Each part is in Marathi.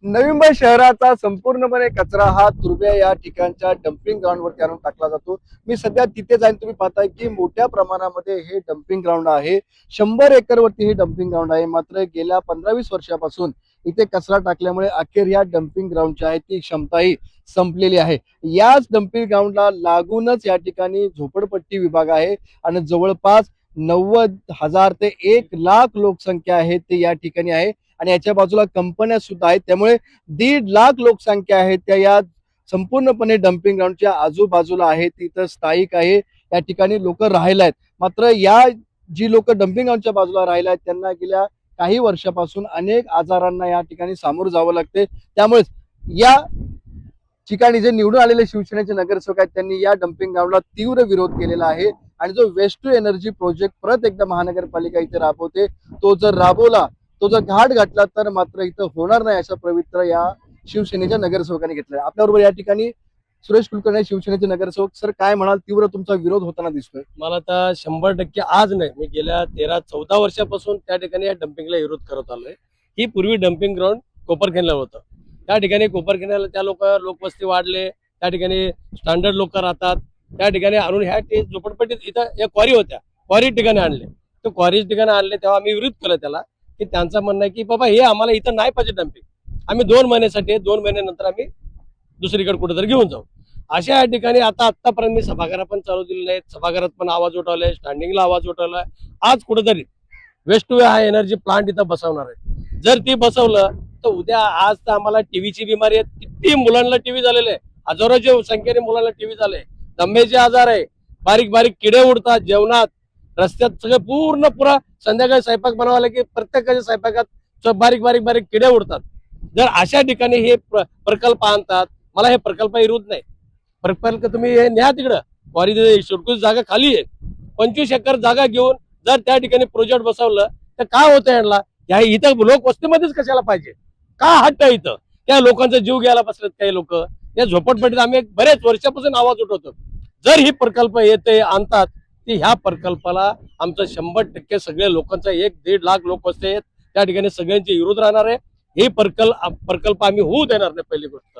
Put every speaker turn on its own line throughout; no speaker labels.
नवी मुंबई शहराचा संपूर्णपणे कचरा हा तुर्भे या ठिकाणच्या डम्पिंग ग्राउंडवरती आणून टाकला जातो। मी सध्या तिथेच आहे। तुम्ही पाहताय की मोठ्या प्रमाणामध्ये हे डम्पिंग ग्राउंड आहे। 100 एकर वरती हे डम्पिंग ग्राउंड आहे। मात्र गेल्या 15-20 वर्षापासून इथे कचरा टाकल्यामुळे अखेर या डम्पिंग ग्राउंडची आहे ती क्षमताही संपलेली आहे। याच डम्पिंग ग्राउंडला लागूनच या ठिकाणी झोपडपट्टी विभाग आहे आणि जवळपास 90,000 ते 1,00,000 लोकसंख्या आहे ते या ठिकाणी आहे आणि याच्या बाजूला कंपन्या सुद्धा आहेत। त्यामुळे 1.5 लाख लोकसंख्या आहे त्या या संपूर्णपणे डम्पिंग ग्राउंडच्या आजूबाजूला आहे, तिथं स्थायिक आहे, या ठिकाणी लोक राहायला आहेत। मात्र या जी लोक डम्पिंग ग्राउंडच्या बाजूला राहिला आहेत त्यांना गेल्या काही वर्षापासून अनेक आजारांना या ठिकाणी सामोरं जावं लागते। त्यामुळे या ठिकाणी जे निवडून आलेले शिवसेनेचे नगरसेवक आहेत त्यांनी या डम्पिंग ग्राउंडला तीव्र विरोध केलेला आहे आणि जो वेस्ट टू एनर्जी प्रोजेक्ट परत एकदा महानगरपालिका इथे राबवते, तो जर राबवला, तो जर घाट घातला तर मात्र इथं होणार नाही अशा पवित्र या शिवसेनेच्या नगरसेवकांनी घेतलाय। आपल्याबरोबर या ठिकाणी सुरेश कुलकर्णी शिवसेनेचे नगरसेवक। सर, काय म्हणाल? तीव्र तुमचा विरोध होताना दिसतोय।
मला तर 100% आज नाही, मी गेल्या 13-14 वर्षापासून त्या ठिकाणी या डम्पिंगला विरोध करत आलोय। ही पूर्वी डम्पिंग ग्राउंड कोपरखेडला होतं। त्या ठिकाणी कोपरखेडला त्या लोकवस्ती वाढले, त्या ठिकाणी स्टँडर्ड लोक राहतात, त्या ठिकाणी आणून ह्या झोपडपट्टीत इथं या क्वारी होत्या, क्वारी ठिकाणी आणले। तो क्वारी ठिकाणी आणले तेव्हा आम्ही विरोध केला त्याला, की त्यांचं म्हणणं आहे की बाबा हे आम्हाला इथं नाही पाहिजे डम्पिंग, आम्ही 2 महिन्यासाठी 2 महिन्यानंतर आम्ही दुसरीकडे कुठेतरी घेऊन जाऊ। अशा या ठिकाणी आतापर्यंत मी सभागृह पण चालू दिलेले आहेत, सभागृहात पण आवाज उठवलाय, स्टँडिंगला आवाज उठवलाय। आज कुठेतरी वेस्ट टू एनर्जी प्लांट इथं बसवणार आहे। जर ती बसवलं तर उद्या, आज तर आम्हाला टीव्हीची बिमारी आहे, किती मुलांना टीव्ही झालेले आहे, हजारोच्या संख्येने मुलांना टीव्ही झाले, दम्याचे आजार आहे, बारीक बारीक किडे उडतात जेवणात, रस्त्यात सगळे पुरा संध्याकाळी स्वयंपाक बनवायला की प्रत्येकाच्या स्वयंपाकात बारीक बारीक बारीक किडे उडतात। जर अशा ठिकाणी हे प्रकल्प आणतात, मला हे प्रकल्प विरोध नाही, प्रकल्प तुम्ही हे न्या तिकडं, वारी शेडकूच जागा खाली आहे, 25 एकर जागा घेऊन जर त्या ठिकाणी प्रोजेक्ट बसवलं तर काय होतं यांना? या इथं लोक वस्तीमध्येच कशाला पाहिजे? का हट्ट आहे इथं? त्या लोकांचा जीव घ्यायला बसलेत काही लोक। या झोपडपट्टीत आम्ही बरेच वर्षापासून आवाज उठवतो, जर ही प्रकल्प येते आणतात ती ह्या प्रकल्पाला आमचं 100% सगळ्या लोकांचा 1-1.5 लाख लोक असते त्या ठिकाणी सगळ्यांचे विरोध राहणार आहे। हे प्रकल्प आम्ही होऊ देणार नाही। पहिली गोष्ट,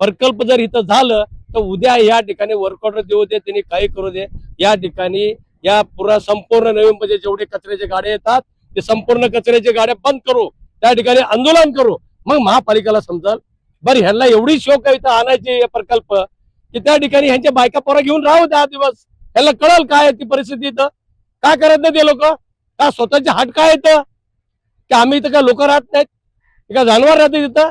प्रकल्प जर इथं झालं तर उद्या या ठिकाणी वर्कआउट देऊ दे, त्यांनी काही करू दे, या ठिकाणी या पुरा संपूर्ण नवी मुंबईचे जेवढे कचऱ्याचे गाड्या येतात ते संपूर्ण कचऱ्याच्या गाड्या बंद करू, त्या ठिकाणी आंदोलन करू, मग महापालिकेला समजाल बरं ह्यांना एवढी शोक आहे इथं आणायचे प्रकल्प की त्या ठिकाणी ह्यांच्या बायका पोरा घेऊन राहू 10 दिवस, ह्याला कळल काय ती परिस्थिती इथं। काय करत नाही ते लोक? का स्वतःचे हाट काय येतं की आम्ही इथं काय लोक राहत नाहीत, का जानवर राहते तिथं?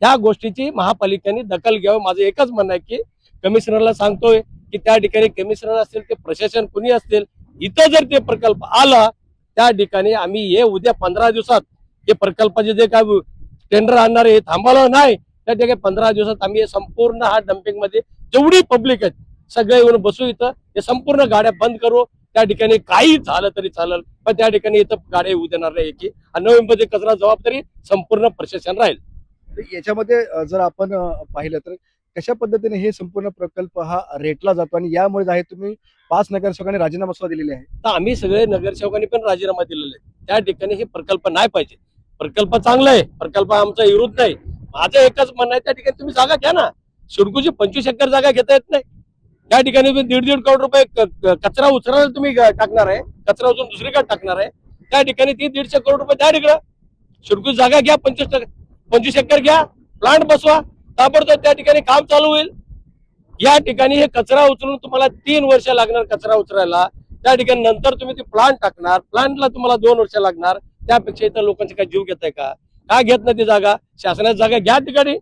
या गोष्टीची महापालिकेने दखल घ्यावं, माझं एकच म्हणणं आहे की कमिशनरला सांगतोय की त्या ठिकाणी कमिशनर असतील ते प्रशासन कुणी असतील, इथं जर ते प्रकल्प आला त्या ठिकाणी आम्ही हे उद्या 15 दिवसात हे प्रकल्पाचे जे काय टेंडर आणणार आहे थांबवलं नाही, त्या ठिकाणी 15 दिवसात आम्ही हे संपूर्ण हा डम्पिंग मध्ये जेवढी पब्लिक आहे सगळे येऊन बसू, इथं हे संपूर्ण गाड्या बंद करू, त्या ठिकाणी काही झालं तरी चालेल पण त्या ठिकाणी इथं गाड्या येऊ देणार नाही की नवी मुंबईची कचरा जबाबदारी संपूर्ण प्रशासन राहील।
याच्यामध्ये जर आपण पाहिलं तर कशा पद्धतीने हे संपूर्ण प्रकल्प हा रेटला जातो आणि यामुळे आहे तुम्ही 5 नगरसेवकांनी राजीनामा सुद्धा दिलेले आहे।
तर आम्ही सगळे नगरसेवकांनी पण राजीनामा दिलेला आहे, त्या ठिकाणी हे प्रकल्प नाही पाहिजे। प्रकल्प चांगला आहे, प्रकल्प आमचा विरोध नाही, माझं एकच म्हणणं आहे त्या ठिकाणी तुम्ही जागा घ्या ना। सिडकोची 25 एकर जागा घेता येत नाही, त्या ठिकाणी तुम्ही 1.5 करोड रुपये कचरा उचलायला तुम्ही टाकणार आहे, कचरा उचलून दुसरीकडे टाकणार आहे, त्या ठिकाणी ती 150 करोड रुपये द्या तिकडं। सिडकोची जागा घ्या, 25 एकर घ्या, प्लांट बसवा, ताबडतोब त्या ठिकाणी काम चालू होईल। या ठिकाणी हे कचरा उचलून तुम्हाला 3 वर्ष लागणार कचरा उचलायला, त्या ठिकाणी नंतर तुम्ही ते प्लांट टाकणार, प्लांटला तुम्हाला 2 वर्ष लागणार, त्यापेक्षा इतर लोकांचे काय जीव घेताय का? काय घेत नाही ती जागा? शासनाची जागा घ्या, ठिकाणी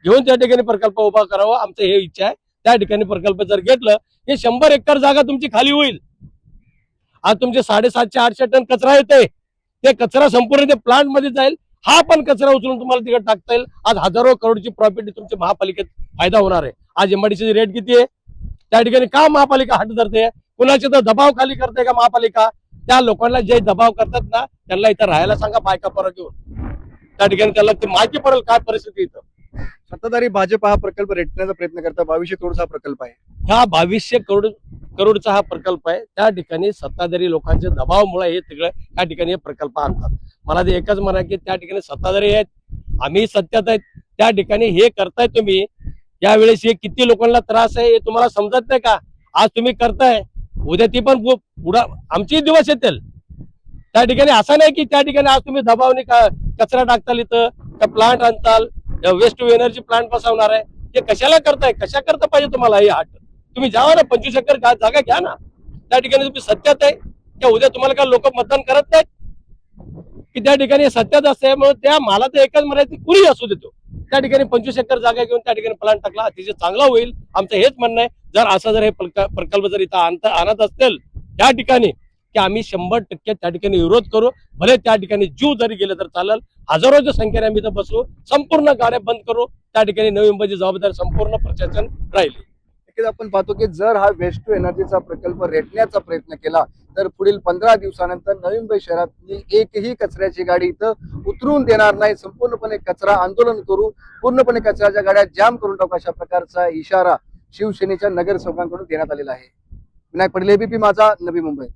घेऊन त्या ठिकाणी प्रकल्प उभा करावा, आमचं हे इच्छा आहे। त्या ठिकाणी प्रकल्प जर घेतलं हे 100 एकर जागा तुमची खाली होईल। आज तुमचे 750-800 टन कचरा येते, ते कचरा संपूर्ण ते प्लांट मध्ये जाईल, हा पण कचरा उचलून तुम्हाला तिकडे टाकता येईल। आज हजारो करोडची प्रॉपर्टी तुमच्या महापालिकेत फायदा होणार आहे। आज एमआयडीसी रेट किती आहे? त्या ठिकाणी का महापालिका हात धरते? कुणाचे तर दबाव खाली करते का महापालिका? त्या लोकांना जे दबाव करतात ना त्यांना इथं राहायला सांगा बायका पोरं घेऊन, त्या ठिकाणी त्याला माहिती पडेल काय परिस्थिती इथं।
सत्ताधारी भाजप हा प्रकल्प रेटण्याचा प्रयत्न करता, 2200 करोडचा प्रकल्प आहे
हा 2200 करोडचा हा प्रकल्प आहे, त्या ठिकाणी सत्ताधारी लोकांच्या दबावामुळे हे सगळं त्या ठिकाणी हे प्रकल्प आणतात। मला ते एकच म्हणा की त्या ठिकाणी सत्ताधारी आहेत, आम्ही सत्यात आहेत, त्या ठिकाणी हे करताय तुम्ही, यावेळेस हे किती लोकांना त्रास आहे हे तुम्हाला समजत नाही का? आज तुम्ही करताय, उद्या ती पण पुढं आमचे दिवस येतील. त्या ठिकाणी असं नाही की त्या ठिकाणी आज तुम्ही दबावने कचरा टाकताल, इथं का प्लांट आणताल, वेस्ट टू एनर्जी प्लांट बसवणार आहे. हे कशाला करताय? कशा करता पाहिजे तुम्हाला हे हाट? तुम्ही जावा ना, 25 एकर जागा घ्या ना. त्या ठिकाणी तुम्ही सत्यात आहे की उद्या तुम्हाला काय लोक मतदान करत नाहीत की त्या ठिकाणी सत्यात असते. मग त्या मला तर एकच म्हणायचं, कुणी असू देतो त्या ठिकाणी 25 एकर जागा घेऊन त्या ठिकाणी प्लांट टाकला अतिशय चांगला होईल. आमचं हेच म्हणणं आहे. जर असं जर हे प्रकल्प जर इथं आणत असतील त्या ठिकाणी की आम्ही 100% त्या ठिकाणी विरोध करू. भले त्या ठिकाणी जीव जरी गेलं तर चालेल, हजारोच्या संख्येने आम्ही इथं बसू, संपूर्ण गाड्या बंद करू. त्या ठिकाणी नवी मुंबईची जबाबदारी संपूर्ण प्रशासन राहील.
नक्कीच आपण पाहतो की जर हा वेस्ट टू एनर्जीचा प्रकल्प रेटण्याचा प्रयत्न केला तर पुढील 15 दिवसानंतर नवी मुंबई शहरातली एकही कचऱ्याची गाडी इथं उतरून देणार नाही. संपूर्णपणे कचरा आंदोलन करू, पूर्णपणे कचऱ्याच्या गाड्या जाम करून टाकू, अशा प्रकारचा इशारा शिवसेनेच्या नगरसेवकांकडून देण्यात आलेला आहे. विनायक पडले, एबीपी माझा, नवी मुंबई.